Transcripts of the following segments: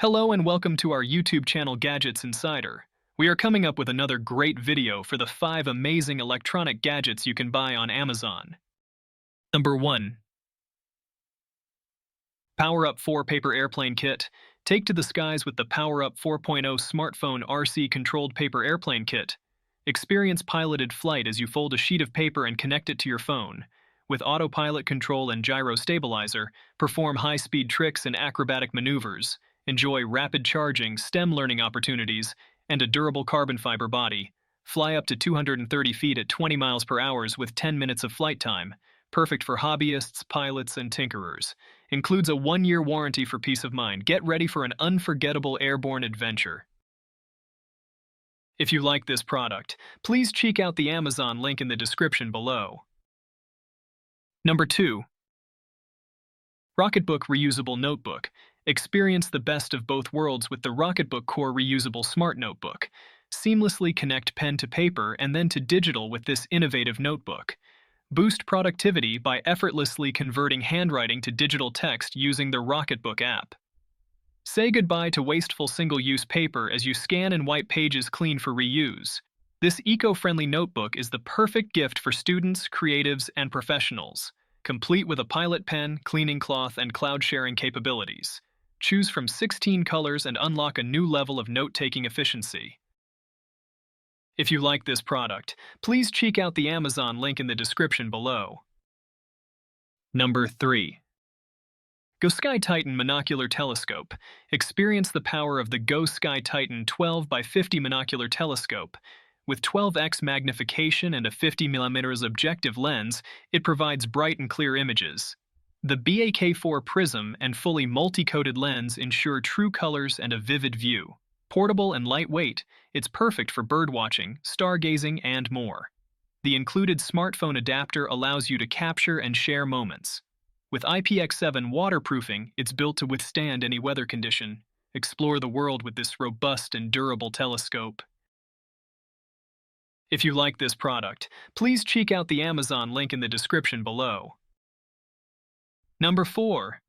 Hello and welcome to our YouTube channel Gadgets Insider. We are coming up with another great video for the 5 amazing electronic gadgets you can buy on Amazon. Number 1. Power Up 4 Paper Airplane Kit. Take to the skies with the Power Up 4.0 Smartphone RC-Controlled Paper Airplane Kit. Experience piloted flight as you fold a sheet of paper and connect it to your phone. With autopilot control and gyro stabilizer, perform high-speed tricks and acrobatic maneuvers. Enjoy rapid charging, STEM learning opportunities, and a durable carbon fiber body. Fly up to 230 feet at 20 miles per hour with 10 minutes of flight time. Perfect for hobbyists, pilots, and tinkerers. Includes a 1-year warranty for peace of mind. Get ready for an unforgettable airborne adventure. If you like this product, please check out the Amazon link in the description below. Number 2. ROCKETBOOK Reusable Notebook. Experience the best of both worlds with the ROCKETBOOK Core Reusable Smart Notebook. Seamlessly connect pen to paper and then to digital with this innovative notebook. Boost productivity by effortlessly converting handwriting to digital text using the ROCKETBOOK app. Say goodbye to wasteful single-use paper as you scan and wipe pages clean for reuse. This eco-friendly notebook is the perfect gift for students, creatives, and professionals, complete with a pilot pen, cleaning cloth, and cloud sharing capabilities. Choose from 16 colors and unlock a new level of note-taking efficiency. If you like this product, please check out the Amazon link in the description below. Number 3. GOSKY Titan Monocular Telescope. Experience the power of the GOSKY Titan 12 by 50 monocular telescope. With 12x magnification and a 50mm objective lens, it provides bright and clear images. The BAK4 prism and fully multi-coated lens ensure true colors and a vivid view. Portable and lightweight, it's perfect for birdwatching, stargazing, and more. The included smartphone adapter allows you to capture and share moments. With IPX7 waterproofing, it's built to withstand any weather condition. Explore the world with this robust and durable telescope. If you like this product, please check out the Amazon link in the description below. Number 4.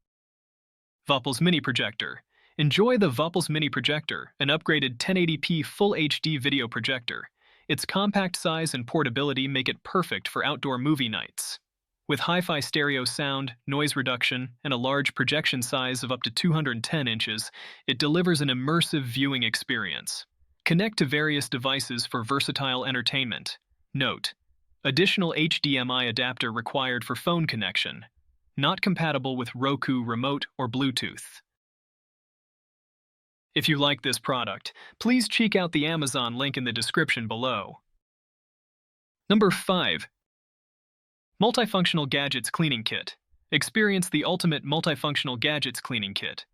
VOPPLS Mini Projector. Enjoy the VOPPLS Mini Projector, an upgraded 1080p Full HD video projector. Its compact size and portability make it perfect for outdoor movie nights. With hi-fi stereo sound, noise reduction, and a large projection size of up to 210 inches, it delivers an immersive viewing experience. Connect to various devices for versatile entertainment. Note: additional HDMI adapter required for phone connection. Not compatible with Roku remote or Bluetooth. If you like this product, please check out the Amazon link in the description below. Number 5. Multifunctional Gadgets Cleaning Kit. Experience the ultimate multifunctional gadgets cleaning kit.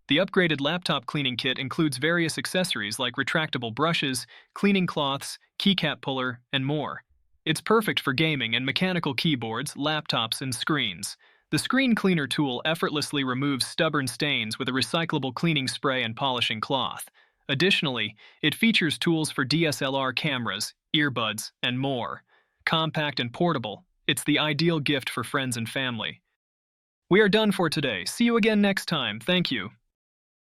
The upgraded laptop cleaning kit includes various accessories like retractable brushes, cleaning cloths, keycap puller, and more. It's perfect for gaming and mechanical keyboards, laptops, and screens. The screen cleaner tool effortlessly removes stubborn stains with a recyclable cleaning spray and polishing cloth. Additionally, it features tools for DSLR cameras, earbuds, and more. Compact and portable, it's the ideal gift for friends and family. We are done for today. See you again next time. Thank you.